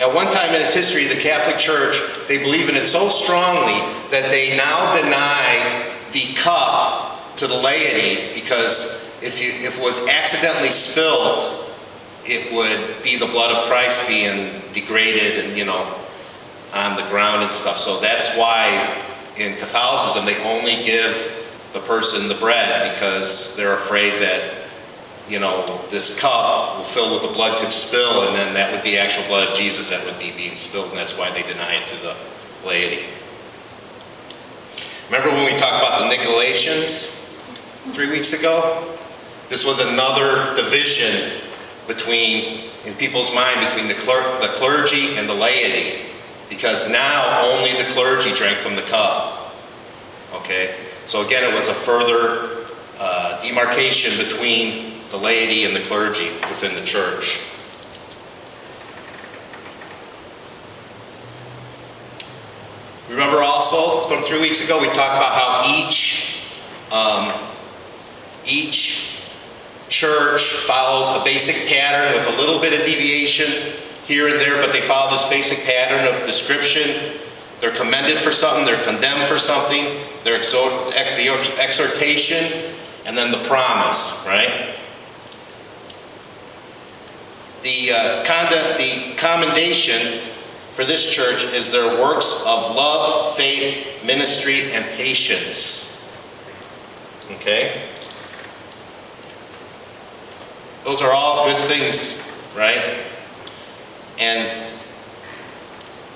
At one time in its history, the Catholic Church, they believe in it so strongly that they now deny the cup to the laity, because if it was accidentally spilled, it would be the blood of Christ being degraded and, on the ground and stuff. So that's why in Catholicism they only give the person the bread, because they're afraid that this cup will fill with the blood could spill, and then that would be actual blood of Jesus that would be being spilled, and that's why they deny it to the laity. Remember when we talked about the Nicolaitans 3 weeks ago? This was another division in people's mind between the clergy and the laity, because now only the clergy drank from the cup. Okay? So again, it was a further demarcation between the laity and the clergy within the church. Remember also from 3 weeks ago we talked about how each church follows a basic pattern with a little bit of deviation here and there, but they follow this basic pattern of description. They're commended for something, they're condemned for something, the exhortation, and then the promise, right? The commendation for this church is their works of love, faith, ministry, and patience. Okay? Those are all good things, right? And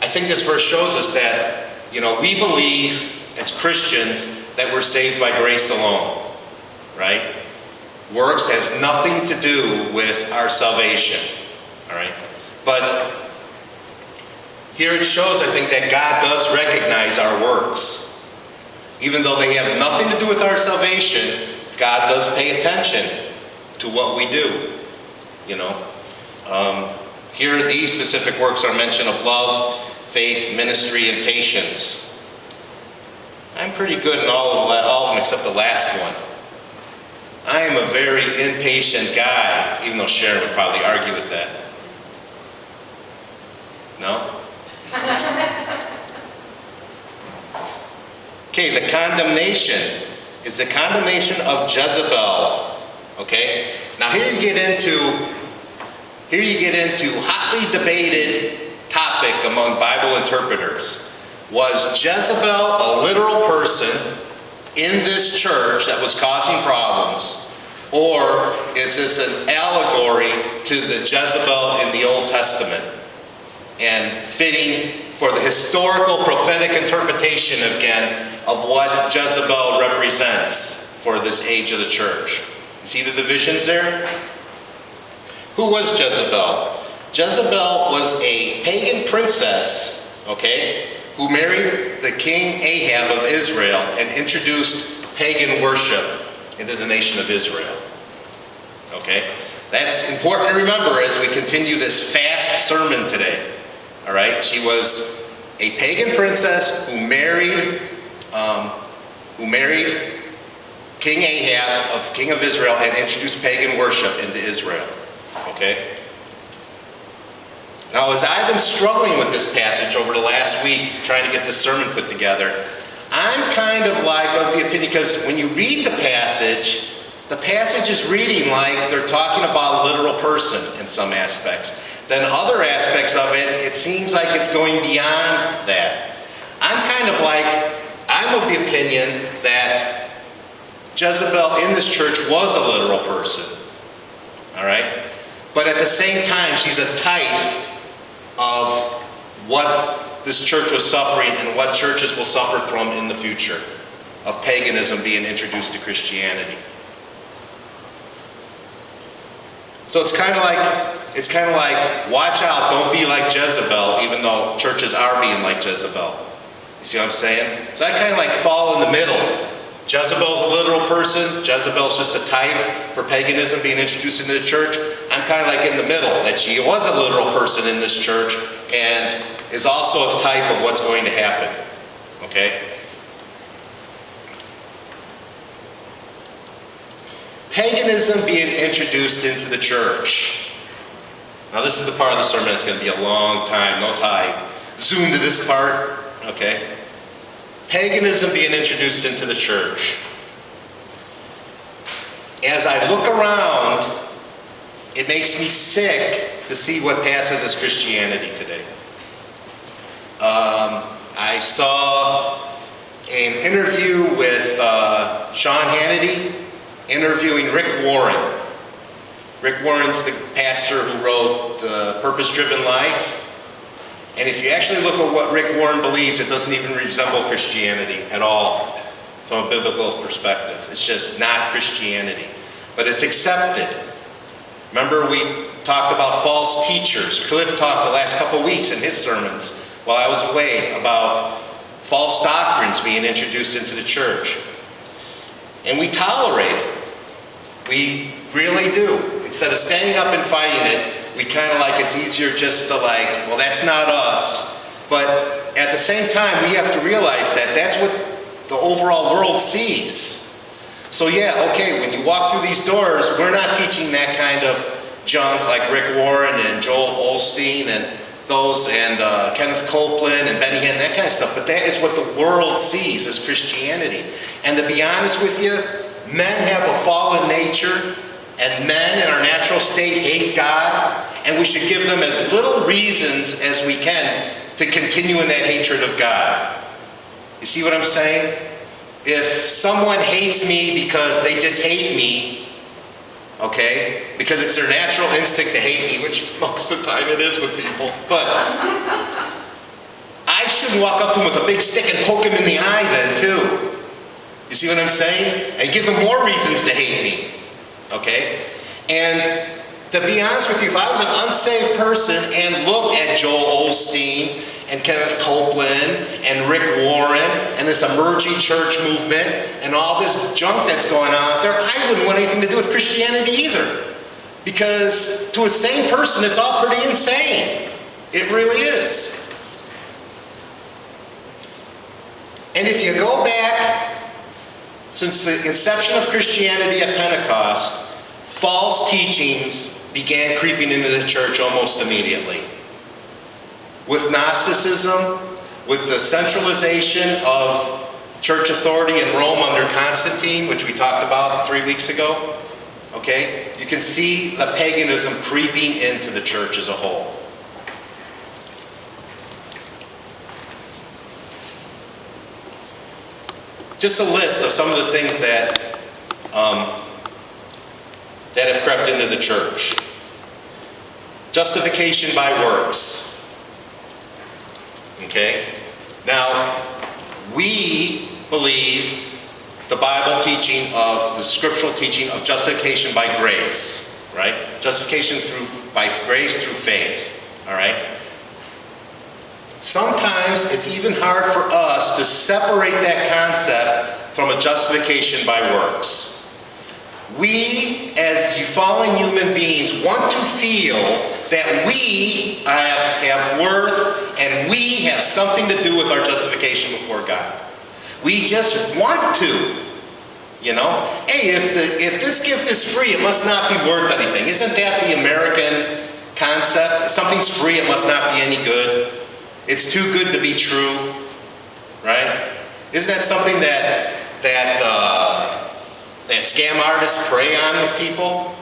I think this verse shows us that, we believe as Christians that we're saved by grace alone, right? Works has nothing to do with our salvation, all right? But here it shows, I think, that God does recognize our works. Even though they have nothing to do with our salvation, God does pay attention to what we do, Here, these specific works are mention of love, faith, ministry, and patience. I'm pretty good in all of them except the last one. I am a very impatient guy, even though Sharon would probably argue with that. No? Okay, the condemnation is the condemnation of Jezebel. Okay? Now here you get into hotly debated topic among Bible interpreters. Was Jezebel a literal person in this church that was causing problems? Or is this an allegory to the Jezebel in the Old Testament and fitting for the historical prophetic interpretation again of what Jezebel represents for this age of the church? You see the divisions there? Who was Jezebel? Jezebel was a pagan princess, who married the king Ahab of Israel and introduced pagan worship into the nation of Israel. That's important to remember as we continue this fast sermon today. All right? She was a pagan princess who married King Ahab, king of Israel, and introduced pagan worship into Israel. Okay? Now, as I've been struggling with this passage over the last week, trying to get this sermon put together, I'm kind of of the opinion, because when you read the passage is reading like they're talking about a literal person in some aspects. Then other aspects of it, it seems like it's going beyond that. I'm of the opinion that Jezebel in this church was a literal person. All right? But at the same time, she's a type of what this church was suffering and what churches will suffer from in the future, of paganism being introduced to Christianity. So it's kind of like, watch out, don't be like Jezebel, even though churches are being like Jezebel. You see what I'm saying? So I kind of fall in the middle. Jezebel's a literal person. Jezebel's just a type for paganism being introduced into the church. I'm kind of in the middle, that she was a literal person in this church and is also a type of what's going to happen. Okay? Paganism being introduced into the church. Now this is the part of the sermon that's going to be a long time. Notice how I zoom to this part, okay? Paganism being introduced into the church. As I look around, it makes me sick to see what passes as Christianity today. I saw an interview with Sean Hannity interviewing Rick Warren. Rick Warren's the pastor who wrote The Purpose-Driven Life. And if you actually look at what Rick Warren believes, it doesn't even resemble Christianity at all from a biblical perspective. It's just not Christianity. But it's accepted. Remember we talked about false teachers. Cliff talked the last couple weeks in his sermons while I was away about false doctrines being introduced into the church. And we tolerate it. We really do. Instead of standing up and fighting it, we kind of like it's easier just to like, well, that's not us. But at the same time, we have to realize that that's what the overall world sees. So yeah, okay, when you walk through these doors, we're not teaching that kind of junk like Rick Warren and Joel Osteen and those and Kenneth Copeland and Benny Hinn, that kind of stuff. But that is what the world sees as Christianity. And to be honest with you, men have a fallen nature, and men in our natural state hate God, and we should give them as little reasons as we can to continue in that hatred of God. You see what I'm saying? If someone hates me because they just hate me, okay, because it's their natural instinct to hate me, which most of the time it is with people, but I shouldn't walk up to him with a big stick and poke him in the eye then too. You see what I'm saying? And give them more reasons to hate me. Okay? And to be honest with you, if I was an unsaved person and looked at Joel Osteen and Kenneth Copeland and Rick Warren and this emerging church movement and all this junk that's going on out there, I wouldn't want anything to do with Christianity either. Because to a sane person, it's all pretty insane. It really is. And if you go back, since the inception of Christianity at Pentecost, false teachings began creeping into the church almost immediately. With Gnosticism, with the centralization of church authority in Rome under Constantine, which we talked about 3 weeks ago, okay, you can see the paganism creeping into the church as a whole. Just a list of some of the things that that have crept into the church. Justification by works. Okay? Now, we believe the Bible teaching of, the scriptural teaching of justification by grace, right? Justification by grace through faith, all right? Sometimes it's even hard for us to separate that concept from a justification by works. We, as fallen human beings, want to feel that we have worth and we have something to do with our justification before God. We just want to, you know. Hey, if this gift is free, it must not be worth anything. Isn't that the American concept? If something's free, it must not be any good. It's too good to be true, right? Isn't that something that scam artists prey on with people?